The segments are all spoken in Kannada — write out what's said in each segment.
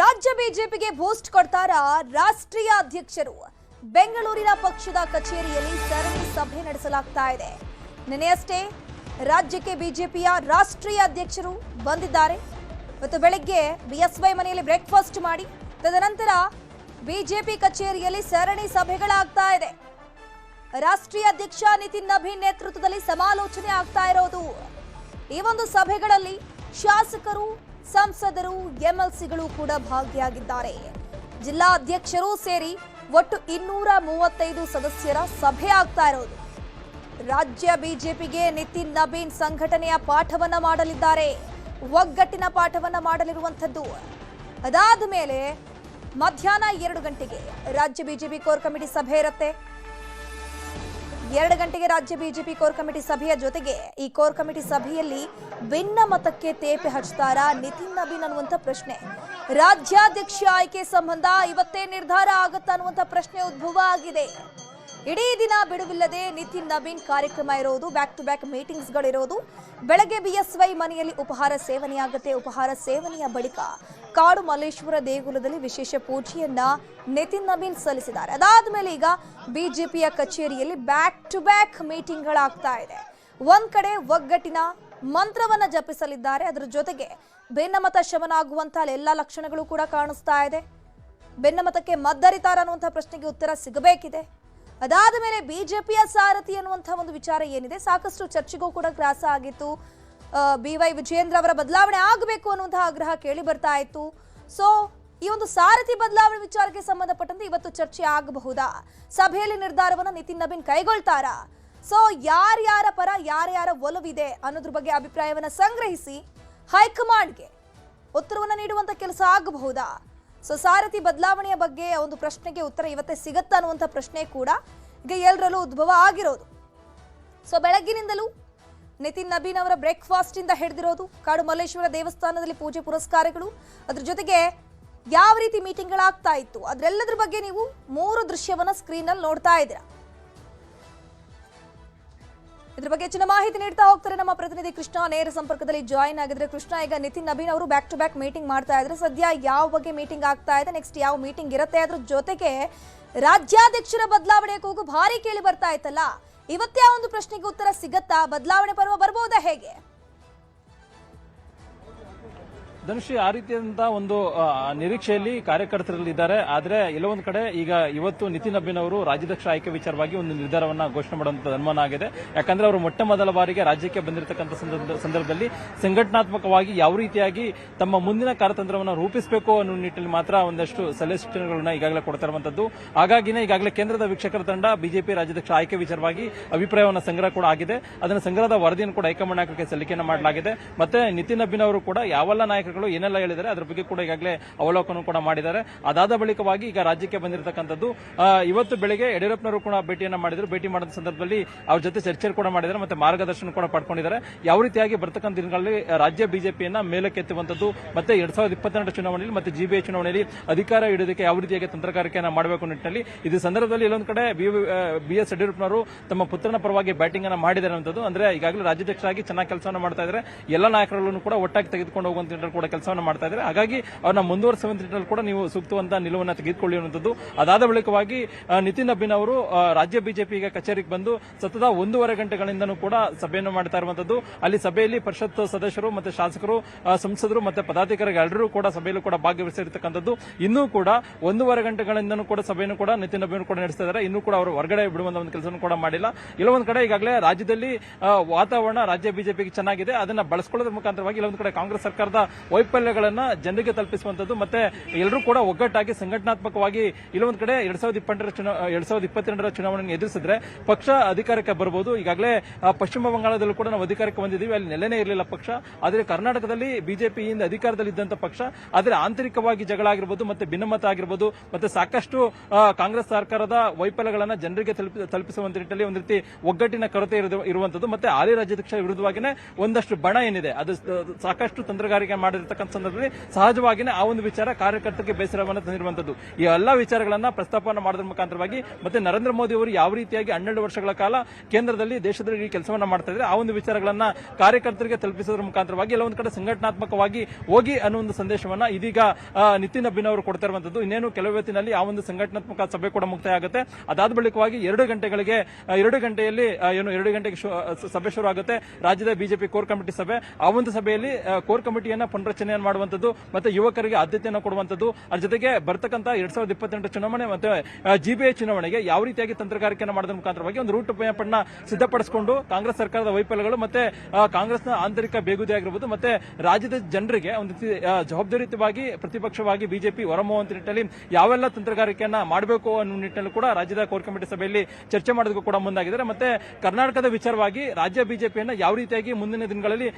ರಾಜ್ಯ ಬಿಜೆಪಿಗೆ ಬೂಸ್ಟ್ ಕೊಡ್ತಾರಾ ರಾಷ್ಟ್ರೀಯ ಅಧ್ಯಕ್ಷರು. ಬೆಂಗಳೂರಿನ ಪಕ್ಷದ ಕಚೇರಿಯಲ್ಲಿ ಸರಣಿ ಸಭೆ ನಡೆಸಲಾಗ್ತಾ ಇದೆ. ನಿನ್ನೆಯಷ್ಟೇ ರಾಜ್ಯಕ್ಕೆ ಬಿಜೆಪಿಯ ರಾಷ್ಟ್ರೀಯ ಅಧ್ಯಕ್ಷರು ಬಂದಿದ್ದಾರೆ. ಇವತ್ತು ಬೆಳಗ್ಗೆ ಬಿಎಸ್ವೈ ಮನೆಯಲ್ಲಿ ಬ್ರೇಕ್ಫಾಸ್ಟ್ ಮಾಡಿ ತದನಂತರ ಬಿಜೆಪಿ ಕಚೇರಿಯಲ್ಲಿ ಸರಣಿ ಸಭೆಗಳಾಗ್ತಾ ಇದೆ. ರಾಷ್ಟ್ರೀಯ ಅಧ್ಯಕ್ಷ ನಿತಿನ್ ನಬೀನ್ ನೇತೃತ್ವದಲ್ಲಿ ಸಮಾಲೋಚನೆ ಆಗ್ತಾ ಇರೋದು. ಈ ಒಂದು ಸಭೆಗಳಲ್ಲಿ ಶಾಸಕರು, ಸಂಸದರು, ಎಂಎಲ್ಸಿಗಳು ಕೂಡ ಭಾಗಿಯಾಗಿದ್ದಾರೆ. ಜಿಲ್ಲಾ ಅಧ್ಯಕ್ಷರು ಸೇರಿ ಒಟ್ಟು 235 ಸದಸ್ಯರ ಸಭೆ ಆಗ್ತಾ ಇರೋದು. ರಾಜ್ಯ ಬಿಜೆಪಿಗೆ ನಿತಿನ್ ನಬೀನ್ ಸಂಘಟನೆಯ ಪಾಠವನ್ನ ಮಾಡಲಿದ್ದಾರೆ, ಒಗ್ಗಟ್ಟಿನ ಪಾಠವನ್ನ ಮಾಡಲಿರುವಂಥದ್ದು. ಅದಾದ ಮೇಲೆ ಮಧ್ಯಾಹ್ನ 2 ಗಂಟೆಗೆ ರಾಜ್ಯ ಬಿಜೆಪಿ ಕೋರ್ ಕಮಿಟಿ ಸಭೆ ಇರುತ್ತೆ. 2 ಗಂಟೆಗೆ ರಾಜ್ಯ ಬಿಜೆಪಿ ಕೋರ್ ಕಮಿಟಿ ಸಭೆಯ ಜೊತೆಗೆ ಈ ಕೋರ್ ಕಮಿಟಿ ಸಭೆಯಲ್ಲಿ ಭಿನ್ನಮತಕ್ಕೆ ತೇಪೆ ಹಚ್ತಾರಾ ನಿತಿನ್ ನಬೀನ್ ಅನ್ನುವಂಥ ಪ್ರಶ್ನೆ. ರಾಜ್ಯಾಧ್ಯಕ್ಷ ಆಯ್ಕೆ ಸಂಬಂಧ ಇವತ್ತೇ ನಿರ್ಧಾರ ಆಗುತ್ತಾ ಅನ್ನುವಂಥ ಪ್ರಶ್ನೆ ಉದ್ಭವ ಆಗಿದೆ. ಇಡೀ ದಿನ ಬಿಡುವಿಲ್ಲದೆ ನಿತಿನ್ ನಬೀನ್ ಕಾರ್ಯಕ್ರಮ ಇರೋದು, ಬ್ಯಾಕ್ ಟು ಬ್ಯಾಕ್ ಮೀಟಿಂಗ್ಸ್ಗಳಿರೋದು. ಬೆಳಗ್ಗೆ ಬಿಎಸ್ವೈ ಮನೆಯಲ್ಲಿ ಉಪಹಾರ ಸೇವನೆಯಾಗುತ್ತೆ. ಉಪಹಾರ ಸೇವನೆಯ ಬಳಿಕ ಕಾಡು ಮಲ್ಲೇಶ್ವರ ದೇಗುಲದಲ್ಲಿ ವಿಶೇಷ ಪೂಜೆಯನ್ನ ನಿತಿನ್ ನಬೀನ್ ಸಲ್ಲಿಸಿದ್ದಾರೆ. ಅದಾದ ಮೇಲೆ ಈಗ ಬಿಜೆಪಿಯ ಕಚೇರಿಯಲ್ಲಿ ಬ್ಯಾಕ್ ಟು ಬ್ಯಾಕ್ ಮೀಟಿಂಗ್ಗಳಾಗ್ತಾ ಇದೆ. ಒಂದ್ ಕಡೆ ಒಗ್ಗಟ್ಟಿನ ಮಂತ್ರವನ್ನ ಜಪಿಸಲಿದ್ದಾರೆ, ಅದರ ಜೊತೆಗೆ ಭಿನ್ನಮತ ಶಮನ ಆಗುವಂತಹ ಎಲ್ಲ ಲಕ್ಷಣಗಳು ಕೂಡ ಕಾಣಿಸ್ತಾ ಇದೆ. ಭಿನ್ನಮತಕ್ಕೆ ಮದ್ದರಿತಾರ ಅನ್ನುವಂಥ ಪ್ರಶ್ನೆಗೆ ಉತ್ತರ ಸಿಗಬೇಕಿದೆ. ಅದಾದ ಮೇಲೆ ಬಿಜೆಪಿಯ ಸಾರಥಿ ಅನ್ನುವಂಥ ಒಂದು ವಿಚಾರ ಏನಿದೆ, ಸಾಕಷ್ಟು ಚರ್ಚೆಗೂ ಕೂಡ ಗ್ರಾಸ ಆಗಿತ್ತು. BY ವಿಜಯೇಂದ್ರ ಅವರ ಬದಲಾವಣೆ ಆಗಬೇಕು ಅನ್ನುವಂತಹ ಆಗ್ರಹ ಕೇಳಿ ಬರ್ತಾ ಇತ್ತು. ಸೊ ಈ ಒಂದು ಸಾರಥಿ ಬದಲಾವಣೆ ವಿಚಾರಕ್ಕೆ ಸಂಬಂಧಪಟ್ಟಂತೆ ಇವತ್ತು ಚರ್ಚೆ ಆಗಬಹುದಾ? ಸಭೆಯಲ್ಲಿ ನಿರ್ಧಾರವನ್ನು ನಿತಿನ್ ನಬೀನ್ ಕೈಗೊಳ್ತಾರಾ? ಸೊ ಯಾರ್ಯಾರ ಪರ ಯಾರ್ಯಾರ ಒಲವಿದೆ ಅನ್ನೋದ್ರ ಬಗ್ಗೆ ಅಭಿಪ್ರಾಯವನ್ನ ಸಂಗ್ರಹಿಸಿ ಹೈಕಮಾಂಡ್ಗೆ ಉತ್ತರವನ್ನ ನೀಡುವಂತ ಕೆಲಸ ಆಗಬಹುದಾ? ಸೊ ಸಾರಥಿ ಬದಲಾವಣೆಯ ಬಗ್ಗೆ ಒಂದು ಪ್ರಶ್ನೆಗೆ ಉತ್ತರ ಇವತ್ತೇ ಸಿಗತ್ತಾ ಅನ್ನುವಂಥ ಪ್ರಶ್ನೆ ಕೂಡ ಈಗ ಎಲ್ಲರಲ್ಲೂ ಉದ್ಭವ ಆಗಿರೋದು. ಸೊ ಬೆಳಗ್ಗಿನಿಂದಲೂ ನಿತಿನ್ ನಬೀನ್ ಅವರ ಬ್ರೇಕ್ಫಾಸ್ಟ್ ಇಂದ ಹಿಡಿದಿರೋದು, ಕಾಡು ಮಲ್ಲೇಶ್ವರ ದೇವಸ್ಥಾನದಲ್ಲಿ ಪೂಜೆ ಪುರಸ್ಕಾರಗಳು, ಅದ್ರ ಜೊತೆಗೆ ಯಾವ ರೀತಿ ಮೀಟಿಂಗ್ಗಳಾಗ್ತಾ ಇತ್ತು ಅದರೆಲ್ಲದ್ರ ಬಗ್ಗೆ ನೀವು 3 ದೃಶ್ಯವನ್ನ ಸ್ಕ್ರೀನ್ ಅಲ್ಲಿ ನೋಡ್ತಾ ಇದ್ದೀರಾ. ಇದ್ರ ಬಗ್ಗೆ ಹೆಚ್ಚಿನ ಮಾಹಿತಿ ನೀಡ್ತಾ ಹೋಗ್ತಾರೆ ನಮ್ಮ ಪ್ರತಿನಿಧಿ ಕೃಷ್ಣ. ನೇರ ಸಂಪರ್ಕದಲ್ಲಿ ಜಾಯಿನ್ ಆಗಿದ್ರೆ ಕೃಷ್ಣ, ಈಗ ನಿತಿನ್ ನಬೀನ್ ಅವರು ಬ್ಯಾಕ್ ಟು ಬ್ಯಾಕ್ ಮೀಟಿಂಗ್ ಮಾಡ್ತಾ ಇದ್ರೆ ಸದ್ಯ ಯಾವ ಬಗ್ಗೆ ಮೀಟಿಂಗ್ ಆಗ್ತಾ ಇದೆ, ನೆಕ್ಸ್ಟ್ ಯಾವ ಮೀಟಿಂಗ್ ಇರುತ್ತೆ, ಅದ್ರ ಜೊತೆಗೆ ರಾಜ್ಯಾಧ್ಯಕ್ಷರ ಬದಲಾವಣೆ ಕೂಗು ಭಾರಿ ಕೇಳಿ ಬರ್ತಾ ಇತ್ತಲ್ಲ, ಇವತ್ತೇ ಆ ಒಂದು ಪ್ರಶ್ನೆಗೆ ಉತ್ತರ ಸಿಗತ್ತಾ? ಬದಲಾವಣೆ ಪರ್ವ ಬರ್ಬಹುದಾ ಹೇಗೆ? ಧನುಷಿ, ಆ ರೀತಿಯಾದಂತಹ ಒಂದು ನಿರೀಕ್ಷೆಯಲ್ಲಿ ಕಾರ್ಯಕರ್ತರಲ್ಲಿದ್ದಾರೆ. ಆದರೆ ಎಲ್ಲೊಂದು ಕಡೆ ಈಗ ಇವತ್ತು ನಿತಿನ್ ನಬೀನ್ ಅವರು ರಾಜ್ಯಾಧ್ಯಕ್ಷ ಆಯ್ಕೆ ವಿಚಾರವಾಗಿ ಒಂದು ನಿರ್ಧಾರವನ್ನ ಘೋಷಣೆ ಮಾಡುವಂತ ಅನುಮಾನ ಆಗಿದೆ. ಯಾಕಂದ್ರೆ ಅವರು ಮೊಟ್ಟ ಮೊದಲ ಬಾರಿಗೆ ರಾಜ್ಯಕ್ಕೆ ಬಂದಿರತಕ್ಕಂಥ ಸಂದರ್ಭದಲ್ಲಿ ಸಂಘಟನಾತ್ಮಕವಾಗಿ ಯಾವ ರೀತಿಯಾಗಿ ತಮ್ಮ ಮುಂದಿನ ಕಾರ್ಯತಂತ್ರವನ್ನು ರೂಪಿಸಬೇಕು ಅನ್ನೋ ನಿಟ್ಟಿನಲ್ಲಿ ಮಾತ್ರ ಒಂದಷ್ಟು ಸಲಹೆ ಸೂಚನೆಗಳನ್ನ ಈಗಾಗಲೇ ಕೊಡ್ತಾ ಇರುವಂತದ್ದು. ಹಾಗಾಗಿನೇ ಈಗಾಗಲೇ ಕೇಂದ್ರದ ವೀಕ್ಷಕರ ತಂಡ ಬಿಜೆಪಿ ರಾಜ್ಯಾಧ್ಯಕ್ಷ ಆಯ್ಕೆ ವಿಚಾರವಾಗಿ ಅಭಿಪ್ರಾಯವನ್ನು ಸಂಗ್ರಹ ಕೂಡ ಆಗಿದೆ. ಅದನ್ನು ಸಂಗ್ರಹದ ವರದಿಯನ್ನು ಕೂಡ ಹೈಕಮಾಂಡ್ ನಾಯಕರಿಗೆ ಸಲ್ಲಿಕೆಯನ್ನು ಮಾಡಲಾಗಿದೆ. ಮತ್ತೆ ನಿತಿನ್ ನಬೀನ್ ಅವರು ಕೂಡ ಯಾವೆಲ್ಲ ನಾಯಕರು ಏನೆಲ್ಲ ಹೇಳಿದ್ದಾರೆ ಅದರ ಬಗ್ಗೆ ಕೂಡ ಈಗಾಗಲೇ ಅವಲೋಕನ ಕೂಡ ಮಾಡಿದ್ದಾರೆ. ಅದಾದ ಬಳಿಕವಾಗಿ ಈಗ ರಾಜ್ಯಕ್ಕೆ ಬಂದಿರತಕ್ಕಂಥದ್ದು. ಇವತ್ತು ಬೆಳಗ್ಗೆ ಯಡಿಯೂರಪ್ಪನವರು ಕೂಡ ಭೇಟಿಯನ್ನ ಮಾಡಿದ್ರು. ಭೇಟಿ ಮಾಡಿದ ಸಂದರ್ಭದಲ್ಲಿ ಅವ್ರ ಜೊತೆ ಚರ್ಚೆ ಕೂಡ ಮಾಡಿದ್ದಾರೆ, ಮತ್ತೆ ಮಾರ್ಗದರ್ಶನ ಕೂಡ ಪಡ್ಕೊಂಡಿದ್ದಾರೆ. ಯಾವ ರೀತಿಯಾಗಿ ಬರ್ತಕ್ಕಂಥ ದಿನಗಳಲ್ಲಿ ರಾಜ್ಯ ಬಿಜೆಪಿಯನ್ನ ಮೇಲಕ್ಕೆತ್ತುವಂತದ್ದು, ಮತ್ತೆ 2022 ಚುನಾವಣೆಯಲ್ಲಿ ಮತ್ತೆ GBI ಚುನಾವಣೆಯಲ್ಲಿ ಅಧಿಕಾರ ಹಿಡಿಯೋದಕ್ಕೆ ಯಾವ ರೀತಿಯಾಗಿ ತಂತ್ರಗಾರಿಕೆಯನ್ನು ಮಾಡಬೇಕು ನಿಟ್ಟಿನಲ್ಲಿ ಇದು ಸಂದರ್ಭದಲ್ಲಿ ಇಲ್ಲೊಂದು ಕಡೆ BS ಯಡಿಯೂರಪ್ಪನವರು ತಮ್ಮ ಪುತ್ರನ ಪರವಾಗಿ ಬ್ಯಾಟಿಂಗ್ ಅನ್ನ ಮಾಡಿದ್ದಾರೆ ಅನ್ನೋದು. ಅಂದ್ರೆ ಈಗಾಗಲೇ ರಾಜ್ಯಾಧ್ಯಕ್ಷರಾಗಿ ಚೆನ್ನಾಗಿ ಕೆಲಸವನ್ನು ಮಾಡ್ತಾ ಇದ್ದಾರೆ. ಎಲ್ಲ ನಾಯಕರಲ್ಲೂ ಕೂಡ ಒಟ್ಟಾಗಿ ತೆಗೆದುಕೊಂಡು ಹೋಗುವಂತ ಕೂಡ ಕೆಲಸವನ್ನು ಮಾಡ್ತಾ ಇದ್ದಾರೆ. ಹಾಗಾಗಿ ಅವ್ರನ್ನ ಮುಂದುವರಿಸುವ ನಿಟ್ಟಿನಲ್ಲಿ ಕೂಡ ನೀವು ಸೂಕ್ತವಂತ ನಿಲುವನ್ನು ತೆಗೆದುಕೊಳ್ಳಿ ಅನ್ನುವಂಥದ್ದು. ಅದಾದ ಬಳಿಕವಾಗಿ ನಿತಿನ್ ನಬೀನ್ ಅವರು ರಾಜ್ಯ ಬಿಜೆಪಿಗೆ ಕಚೇರಿಗೆ ಬಂದು ಸತತ 1.5 ಗಂಟೆಗಳಿಂದನೂ ಕೂಡ ಸಭೆಯನ್ನು ಮಾಡ್ತಾ ಇರುವಂತದ್ದು. ಅಲ್ಲಿ ಸಭೆಯಲ್ಲಿ ಪರಿಷತ್ ಸದಸ್ಯರು ಮತ್ತೆ ಶಾಸಕರು, ಸಂಸದರು ಮತ್ತೆ ಪದಾಧಿಕಾರಿಗಳು ಎಲ್ಲರೂ ಕೂಡ ಸಭೆಯಲ್ಲೂ ಕೂಡ ಭಾಗವಹಿಸಿರ್ತಕ್ಕಂಥದ್ದು. ಇನ್ನೂ ಕೂಡ 1.5 ಗಂಟೆಗಳಿಂದನೂ ಕೂಡ ಸಭೆಯನ್ನು ಕೂಡ ನಿತಿನ್ ನಬೀನ್ ಕೂಡ ನಡೆಸ್ತಾ ಇದ್ದಾರೆ. ಇನ್ನೂ ಕೂಡ ಅವರು ಹೊರಗಡೆ ಬಿಡುವಂತ ಒಂದು ಕೆಲಸವನ್ನು ಕೂಡ ಮಾಡಿಲ್ಲ. ಇಲ್ಲೊಂದು ಕಡೆ ಈಗಾಗಲೇ ರಾಜ್ಯದಲ್ಲಿ ವಾತಾವರಣ ರಾಜ್ಯ ಬಿಜೆಪಿಗೆ ಚೆನ್ನಾಗಿದೆ. ಅದನ್ನ ಬಳಸಿಕೊಳ್ಳೋದ್ರ ಮುಖಾಂತರವಾಗಿ ಇಲ್ಲೊಂದು ಕಡೆ ಕಾಂಗ್ರೆಸ್ ಸರ್ಕಾರದ ವೈಫಲ್ಯಗಳನ್ನ ಜನರಿಗೆ ತಲುಪಿಸುವಂತದ್ದು, ಮತ್ತೆ ಎಲ್ಲರೂ ಕೂಡ ಒಗ್ಗಟ್ಟಾಗಿ ಸಂಘಟನಾತ್ಮಕವಾಗಿ ಇಲ್ಲೊಂದು ಕಡೆ 2022 ಚುನಾವಣೆಯನ್ನು ಎದುರಿಸಿದ್ರೆ ಪಕ್ಷ ಅಧಿಕಾರಕ್ಕೆ ಬರಬಹುದು. ಈಗಾಗಲೇ ಪಶ್ಚಿಮ ಬಂಗಾಳದಲ್ಲೂ ಕೂಡ ನಾವು ಅಧಿಕಾರಕ್ಕೆ ಬಂದಿದ್ದೀವಿ, ಅಲ್ಲಿ ನೆಲೆನೇ ಇರಲಿಲ್ಲ ಪಕ್ಷ. ಆದರೆ ಕರ್ನಾಟಕದಲ್ಲಿ ಬಿಜೆಪಿಯಿಂದ ಅಧಿಕಾರದಲ್ಲಿದ್ದಂತ ಪಕ್ಷ, ಆದರೆ ಆಂತರಿಕವಾಗಿ ಜಗಳ ಆಗಿರ್ಬೋದು, ಮತ್ತೆ ಭಿನ್ನಮತ ಆಗಿರ್ಬೋದು, ಮತ್ತೆ ಸಾಕಷ್ಟು ಕಾಂಗ್ರೆಸ್ ಸರ್ಕಾರದ ವೈಫಲ್ಯಗಳನ್ನ ಜನರಿಗೆ ತಲುಪಿಸುವಂತ ನಿಟ್ಟಿನಲ್ಲಿ ಒಂದು ರೀತಿ ಒಗ್ಗಟ್ಟಿನ ಕೊರತೆ ಇರುವಂತದ್ದು. ಮತ್ತೆ ಹಾಲಿ ರಾಜ್ಯಾಧ್ಯಕ್ಷರ ವಿರುದ್ಧವಾಗಿನೇ ಒಂದಷ್ಟು ಬಣ ಏನಿದೆ ಅದು ಸಾಕಷ್ಟು ತಂತ್ರಗಾರಿಕೆ ಮಾಡಿ ಮಾಡಿರ್ತಕ್ಕಂಥ ಸಂದರ್ಭದಲ್ಲಿ ಸಹಜವಾಗಿಯೇ ಆ ಒಂದು ವಿಚಾರ ಕಾರ್ಯಕರ್ತರಿಗೆ ಬೇಸರವನ್ನು ತಂದಿರುವಂತದ್ದು. ಈ ಎಲ್ಲಾ ವಿಚಾರಗಳನ್ನ ಪ್ರಸ್ತಾಪವನ್ನು ಮಾಡೋದ್ರ ಮುಖಾಂತರವಾಗಿ ಮತ್ತೆ ನರೇಂದ್ರ ಮೋದಿ ಅವರು ಯಾವ ರೀತಿಯಾಗಿ 12 ವರ್ಷಗಳ ಕಾಲ ಕೇಂದ್ರದಲ್ಲಿ ದೇಶದಲ್ಲಿ ಈ ಕೆಲಸವನ್ನ ಮಾಡ್ತಾ ಇದ್ದಾರೆ, ಆ ಒಂದು ವಿಚಾರಗಳನ್ನ ಕಾರ್ಯಕರ್ತರಿಗೆ ತಲುಪಿಸೋದ್ರ ಮುಖಾಂತರವಾಗಿ ಎಲ್ಲ ಒಂದು ಕಡೆ ಸಂಘಟನಾತ್ಮಕವಾಗಿ ಹೋಗಿ ಅನ್ನೋ ಒಂದು ಸಂದೇಶವನ್ನ ಇದೀಗ ನಿತಿನ್ ಅಭಿನವ್ ಅವರು ಕೊಡ್ತಾ ಇರುವಂತದ್ದು. ಇನ್ನೇನು ಕೆಲವು ಹೊತ್ತಿನಲ್ಲಿ ಆ ಒಂದು ಸಂಘಟನಾತ್ಮಕ ಸಭೆ ಕೂಡ ಮುಕ್ತಾಯ ಆಗುತ್ತೆ. ಅದಾದ ಬಳಿಕವಾಗಿ 2 ಗಂಟೆಯಲ್ಲಿ 2 ಗಂಟೆಗೆ ಸಭೆ ಶುರು ಆಗುತ್ತೆ. ರಾಜ್ಯದ ಬಿಜೆಪಿ ಕೋರ್ ಕಮಿಟಿ ಸಭೆ. ಆ ಒಂದು ಸಭೆಯಲ್ಲಿ ಕೋರ್ ಕಮಿಟಿಯನ್ನ ಪುನರಚನೆಯನ್ನು ಮಾಡುವಂತದ್ದು ಮತ್ತೆ ಯುವಕರಿಗೆ ಆದ್ಯತೆಯನ್ನು ಕೊಡುವಂತದ್ದು, ಅದ್ರ ಜೊತೆಗೆ ಬರ್ತಕ್ಕಂಥ 2028 ಚುನಾವಣೆ ಮತ್ತೆ ಜಿಬಿಐ ಚುನಾವಣೆಗೆ ಯಾವ ರೀತಿಯಾಗಿ ತಂತ್ರಗಾರಿಕೆಯನ್ನು ಮಾಡೋದ್ರ ಮುಖಾಂತರವಾಗಿ ಒಂದು ರೂಟ್ ಮ್ಯಾಪ್ ಅನ್ನ ಸಿದ್ಧಪಡಿಸಿಕೊಂಡು ಕಾಂಗ್ರೆಸ್ ಸರ್ಕಾರದ ವೈಫಲ್ಯಗಳು ಮತ್ತೆ ಕಾಂಗ್ರೆಸ್ನ ಆಂತರಿಕ ಬೇಗುದಿ ಆಗಿರಬಹುದು ಮತ್ತೆ ರಾಜ್ಯದ ಜನರಿಗೆ ಒಂದು ಜವಾಬ್ದಾರಿಯುತವಾಗಿ ಪ್ರತಿಪಕ್ಷವಾಗಿ ಬಿಜೆಪಿ ಹೊರಮುವಂತ ನಿಟ್ಟಿನಲ್ಲಿ ಯಾವೆಲ್ಲ ತಂತ್ರಗಾರಿಕೆಯನ್ನ ಮಾಡಬೇಕು ಅನ್ನೋ ನಿಟ್ಟಿನಲ್ಲಿ ಕೂಡ ರಾಜ್ಯದ ಕೋರ್ ಕಮಿಟಿ ಸಭೆಯಲ್ಲಿ ಚರ್ಚೆ ಮಾಡೋದಕ್ಕೂ ಕೂಡ ಮುಂದಾಗಿದ್ದಾರೆ. ಮತ್ತೆ ಕರ್ನಾಟಕದ ವಿಚಾರವಾಗಿ ರಾಜ್ಯ ಬಿಜೆಪಿಯನ್ನ ಯಾವ ರೀತಿಯಾಗಿ ಮುಂದಿನ ದಿನಗಳಲ್ಲಿ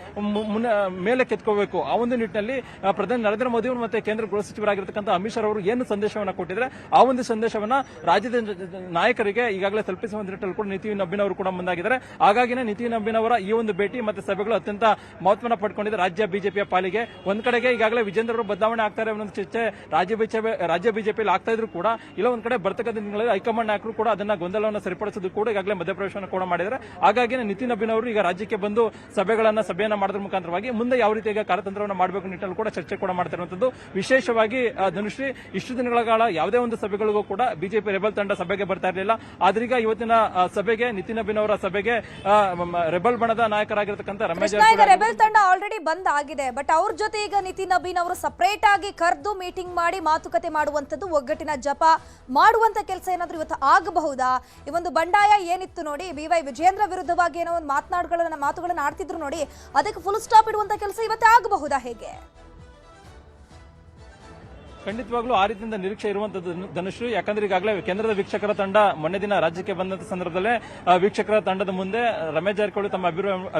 ಮೇಲೆ ಕೆತ್ಕೋಬೇಕು ಆ ಒಂದು ನಿಟ್ಟಿನಲ್ಲಿ ಪ್ರಧಾನಿ ನರೇಂದ್ರ ಮೋದಿ ಅವರು ಮತ್ತೆ ಕೇಂದ್ರ ಗೃಹ ಸಚಿವರಾಗಿರ್ತಕ್ಕಂಥ ಅಮಿತ್ ಶಾ ಅವರು ಏನು ಸಂದೇಶವನ್ನ ಕೊಟ್ಟಿದ್ದಾರೆ ಆ ಒಂದು ಸಂದೇಶವನ್ನ ರಾಜ್ಯದ ನಾಯಕರಿಗೆ ಈಗಾಗಲೇ ತಲುಪಿಸುವ ನಿಟ್ಟಿನಲ್ಲಿ ಕೂಡ ನಿತಿನ್ ಅಭಿನವ್ ಅವರು ಕೂಡ ಮುಂದಾಗಿದ್ದಾರೆ. ಹಾಗಾಗಿನೇ ನಿತಿನ್ ಅಭಿನವ್ ಅವರ ಈ ಒಂದು ಭೇಟಿ ಮತ್ತೆ ಸಭೆಗಳು ಅತ್ಯಂತ ಮಹತ್ವನ ಪಡ್ಕೊಂಡಿದೆ ರಾಜ್ಯ ಬಿಜೆಪಿಯ ಪಾಲಿಗೆ. ಒಂದ್ ಕಡೆಗೆ ಈಗಾಗಲೇ ವಿಜೇಂದ್ರ ಅವರು ಬದಲಾವಣೆ ಆಗ್ತಾರೆ ಅನ್ನೋ ಚರ್ಚೆ ರಾಜ್ಯ ಬಿಜೆಪಿಯಲ್ಲಿ ಆಗ್ತಾ ಇದ್ರು ಕೂಡ ಇಲ್ಲ ಒಂದ್ ಕಡೆ ಬರ್ತಕ್ಕಂಥ ದಿನಗಳಲ್ಲಿ ಹೈಕಮಾಂಡ್ ನಾಯಕರು ಕೂಡ ಅದನ್ನ ಗೊಂದಲವನ್ನು ಸರಿಪಡಿಸೋದು ಕೂಡ ಈಗಾಗಲೇ ಮಧ್ಯಪ್ರವೇಶವನ್ನು ಕೂಡ ಮಾಡಿದ್ದಾರೆ. ಹಾಗಾಗಿ ನಿತಿನ್ ಅಭಿನವ್ ಅವರು ಈಗ ರಾಜ್ಯಕ್ಕೆ ಬಂದು ಸಭೆಯನ್ನ ಮಾಡೋದ್ರ ಮುಖಾಂತರವಾಗಿ ಮುಂದೆ ಯಾವ ರೀತಿಯಾಗಿ ಕಾರ್ಯತಂತ್ರವನ್ನು ಮಾಡಬೇಕು ನಿಟ್ಟಿನಲ್ಲಿ ಕೂಡ ಚರ್ಚೆ ಕೂಡ ಮಾಡ್ತಿರುವಂತದ್ದು. ವಿಶೇಷವಾಗಿ ಧನುಶ್ರೀ ಇಷ್ಟು ದಿನಗಳ ಕಾಲ ಯಾವುದೇ ಒಂದು ಸಭೆಗಳಿಗೂ ಕೂಡ ಬಿಜೆಪಿ ರೆಬಲ್ ತಂಡ ಸಭೆಗೆ ಬರ್ತಾ ಇರಲಿಲ್ಲ. ಆದ್ರೀಗ ಇವತ್ತಿನ ಸಭೆಗೆ ನಿತಿನ್ ಅಭಿನವ್ ಅವರ ಸಭೆಗೆ ರೆಬಲ್ ಬಣದ ನಾಯಕರಾಗಿರ್ತಕ್ಕಂಥ ರಮೇಶ್ ರೆಬಲ್ ತಂಡ ಆಲ್ರೆಡಿ ಬಂದ್ ಆಗಿದೆ. ಬಟ್ ಅವ್ರ ಜೊತೆ ಈಗ ನಿತಿನ್ ಅಭಿನವ್ ಅವರು ಸಪರೇಟ್ ಆಗಿ ಕರೆದು ಮೀಟಿಂಗ್ ಮಾಡಿ ಮಾತುಕತೆ ಮಾಡುವಂತದ್ದು, ಒಗ್ಗಟ್ಟಿನ ಜಪ ಮಾಡುವಂತ ಕೆಲಸ ಏನಾದ್ರೂ ಇವತ್ತು ಆಗಬಹುದಾ? ಈ ಒಂದು ಬಂಡಾಯ ಏನಿತ್ತು ನೋಡಿ, BY ವಿಜೇಂದ್ರ ವಿರುದ್ಧವಾಗಿ ಏನೋ ಒಂದು ಮಾತುಗಳನ್ನ ಆಡ್ತಿದ್ರು ನೋಡಿ, ಅದಕ್ಕೆ ಫುಲ್ ಸ್ಟಾಪ್ ಇಡುವಂತ ಕೆಲಸ ಇವತ್ತೇ ಆಗಬಹುದಾ? ಹೇಗೆ? ಖಂಡಿತವಾಗ್ಲೂ ಆ ರೀತಿಯಿಂದ ನಿರೀಕ್ಷೆ ಇರುವಂತದ್ದು ಧನುಶ್ರೀ. ಯಾಕಂದ್ರೆ ಈಗಾಗಲೇ ಕೇಂದ್ರದ ವೀಕ್ಷಕರ ತಂಡ ಮೊನ್ನೆ ದಿನ ರಾಜ್ಯಕ್ಕೆ ಬಂದಂತ ಸಂದರ್ಭದಲ್ಲೇ ವೀಕ್ಷಕರ ತಂಡದ ಮುಂದೆ ರಮೇಶ್ ಜಾರಕಿಹೊಳಿ ತಮ್ಮ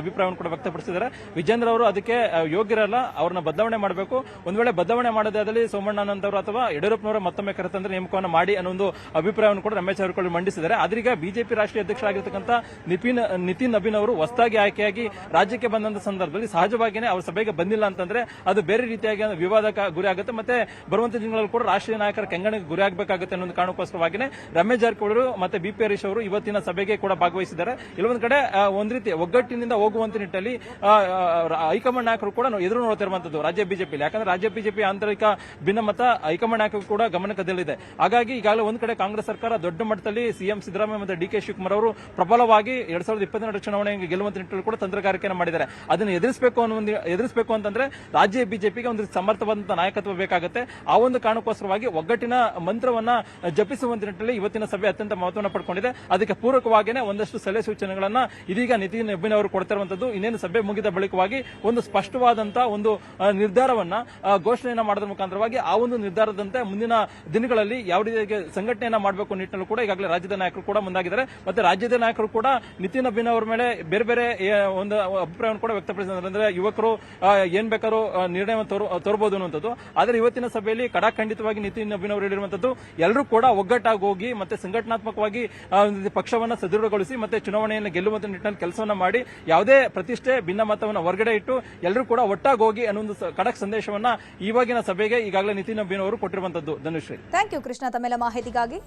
ಅಭಿಪ್ರಾಯವನ್ನು ಕೂಡ ವ್ಯಕ್ತಪಡಿಸಿದ್ದಾರೆ. ವಿಜೇಂದ್ರ ಅವರು ಅದಕ್ಕೆ ಯೋಗ್ಯರಲ್ಲ, ಅವ್ರನ್ನ ಬದಲಾವಣೆ ಮಾಡಬೇಕು. ಒಂದ್ ವೇಳೆ ಬದಲಾವಣೆ ಮಾಡದಾದಲ್ಲಿ ಸೋಮಣ್ಣನಂತ ಅವರು ಅಥವಾ ಯಡಿಯೂರಪ್ಪನವರ ಮತ್ತೊಮ್ಮೆ ಕರೆತಂದ್ರೆ ನೇಮಕವನ್ನು ಮಾಡಿ ಅನ್ನೋ ಒಂದು ಅಭಿಪ್ರಾಯವನ್ನು ಕೂಡ ರಮೇಶ್ ಜಾರಕಿಹೊಳಿ ಮಂಡಿಸಿದ್ದಾರೆ. ಆದ್ರೀಗ ಬಿಜೆಪಿ ರಾಷ್ಟ್ರೀಯ ಅಧ್ಯಕ್ಷರಾಗಿರ್ತಕ್ಕಂಥ ನಿತಿನ್ ಅಭಿನವ್ ಅವರು ಹೊಸದಾಗಿ ಆಯ್ಕೆಯಾಗಿ ರಾಜ್ಯಕ್ಕೆ ಬಂದಂತ ಸಂದರ್ಭದಲ್ಲಿ ಸಹಜವಾಗಿಯೇ ಅವ್ರ ಸಭೆಗೆ ಬಂದಿಲ್ಲ ಅಂತಂದ್ರೆ ಅದು ಬೇರೆ ರೀತಿಯಾಗಿ ವಿವಾದಕ್ಕೆ ಗುರಿ ಆಗುತ್ತೆ. ಮತ್ತೆ ಬರುವಂತ ದಿನಗಳಲ್ಲಿ ಕೂಡ ರಾಷ್ಟ್ರೀಯ ನಾಯಕರ ಕೆಂಗಣಿಗೆ ಗುರಿ ಆಗಬೇಕಾಗುತ್ತೆ ಅನ್ನೋ ಕಾರಣಕ್ಕೋಸ್ಕರವಾಗಿಯೇ ರಮೇಶ್ ಜಾರಕಿಹೊಳಿ ಮತ್ತೆ BP ಹರೀಶ್ ಅವರು ಇವತ್ತಿನ ಸಭೆಗೆ ಕೂಡ ಭಾಗವಹಿಸಿದ್ದಾರೆ. ಇಲ್ಲೊಂದು ಕಡೆ ಒಂದ್ ರೀತಿ ಒಗ್ಗಟ್ಟಿನಿಂದ ಹೋಗುವಂತ ನಿಟ್ಟಿನಲ್ಲಿ ಹೈಕಮಾಂಡ್ ನಾಯಕರು ಕೂಡ ಎದುರು ನೋಡ್ತಿರುವಂತದ್ದು ರಾಜ್ಯ ಬಿಜೆಪಿಯಲ್ಲಿ. ಯಾಕಂದ್ರೆ ರಾಜ್ಯ ಬಿಜೆಪಿ ಆಂತರಿಕ ಭಿನ್ನಮತ ಹೈಕಮಾಂಡ್ ನಾಯಕರು ಕೂಡ ಗಮನಕ್ಕದಲ್ಲಿದೆ. ಹಾಗಾಗಿ ಈಗಾಗಲೇ ಒಂದ್ ಕಡೆ ಕಾಂಗ್ರೆಸ್ ಸರ್ಕಾರ ದೊಡ್ಡ ಮಟ್ಟದಲ್ಲಿ CM ಸಿದ್ದರಾಮಯ್ಯ ಮತ್ತೆ DK ಶಿವಕುಮಾರ್ ಅವರು ಪ್ರಬಲವಾಗಿ 2022 ಚುನಾವಣೆಗೆ ಗೆಲ್ಲುವಂತ ನಿಟ್ಟಿನಲ್ಲಿ ಕೂಡ ತಂತ್ರಗಾರಿಕೆಯನ್ನು ಮಾಡಿದ್ದಾರೆ. ಅದನ್ನು ಎದುರಿಸಬೇಕು ಅಂತಂದ್ರೆ ರಾಜ್ಯ ಬಿಜೆಪಿಗೆ ಒಂದು ಸಮರ್ಥವಾದಂತಹ ನಾಯಕತ್ವ ಬೇಕಾಗುತ್ತೆ. ಆ ಒಂದು ಕಾರಣಕ್ಕೋಸ್ಕರವಾಗಿ ಒಗ್ಗಟ್ಟಿನ ಮಂತ್ರವನ್ನ ಜಪಿಸುವಂತ ನಿಟ್ಟಿನಲ್ಲಿ ಇವತ್ತಿನ ಸಭೆ ಅತ್ಯಂತ ಮಹತ್ವವನ್ನು ಪಡ್ಕೊಂಡಿದೆ. ಅದಕ್ಕೆ ಪೂರಕವಾಗಿಯೇ ಒಂದಷ್ಟು ಸಲಹೆ ಸೂಚನೆಗಳನ್ನ ಇದೀಗ ನಿತಿನ್ ಅಭಿನವ್ ಅವರು ಕೊಡ್ತಿರುವಂತದ್ದು. ಇನ್ನೇನು ಸಭೆ ಮುಗಿದ ಬಳಿಕವಾಗಿ ಒಂದು ಸ್ಪಷ್ಟವಾದಂತಹ ಒಂದು ನಿರ್ಧಾರವನ್ನ ಘೋಷಣೆಯನ್ನ ಮಾಡೋದ್ರ ಮುಖಾಂತರವಾಗಿ ಆ ಒಂದು ನಿರ್ಧಾರದಂತೆ ಮುಂದಿನ ದಿನಗಳಲ್ಲಿ ಯಾವ ರೀತಿಯಾಗಿ ಸಂಘಟನೆಯನ್ನ ಮಾಡಬೇಕು ನಿಟ್ಟಿನಲ್ಲೂ ಕೂಡ ಈಗಾಗಲೇ ರಾಜ್ಯದ ನಾಯಕರು ಕೂಡ ಮುಂದಾಗಿದ್ದಾರೆ. ಮತ್ತೆ ರಾಜ್ಯದ ನಾಯಕರು ಕೂಡ ನಿತಿನ್ ಅಭಿನವ್ ಅವರ ಮೇಲೆ ಬೇರೆ ಬೇರೆ ಒಂದು ಅಭಿಪ್ರಾಯವನ್ನು ಕೂಡ ವ್ಯಕ್ತಪಡಿಸಿದ್ದಾರೆ. ಅಂದ್ರೆ ಯುವಕರು ಏನ್ ಬೇಕಾದ್ರೂ ನಿರ್ಣಯವನ್ನು ತೋರಬಹುದು ಅನ್ನುವಂಥದ್ದು. ಆದ್ರೆ ಇವತ್ತಿನ ಸಭೆಯಲ್ಲಿ ಕಡಾಖಂಡಿತವಾಗಿ ನಿತಿನ್ ಅಭಿನವ್ ಅವರು ಹೇಳಿರುವಂತದ್ದು ಎಲ್ಲರೂ ಕೂಡ ಒಗ್ಗಟ್ಟಾಗಿ ಹೋಗಿ ಮತ್ತೆ ಸಂಘಟನಾತ್ಮಕವಾಗಿ ಪಕ್ಷವನ್ನ ಸದೃಢಗೊಳಿಸಿ ಮತ್ತೆ ಚುನಾವಣೆಯನ್ನು ಗೆಲ್ಲುವಂತ ನಿಟ್ಟಿನಲ್ಲಿ ಕೆಲಸವನ್ನ ಮಾಡಿ ಯಾವುದೇ ಪ್ರತಿಷ್ಠೆ ಭಿನ್ನಮತವನ್ನು ಹೊರಗಡೆ ಇಟ್ಟು ಎಲ್ಲರೂ ಕೂಡ ಒಟ್ಟಾಗಿ ಹೋಗಿ ಅನ್ನೊಂದು ಖಡಕ್ ಸಂದೇಶವನ್ನ ಇವಾಗಿನ ಸಭೆಗೆ ಈಗಾಗಲೇ ನಿತಿನ್ ಅಭಿನವ್ ಅವರು ಕೊಟ್ಟಿರುವಂತದ್ದು. ಧನುಶ್ರೀ, ಥ್ಯಾಂಕ್ ಯು ಕೃಷ್ಣ ತಮ್ಮೆಲ್ಲ ಮಾಹಿತಿಗಾಗಿ.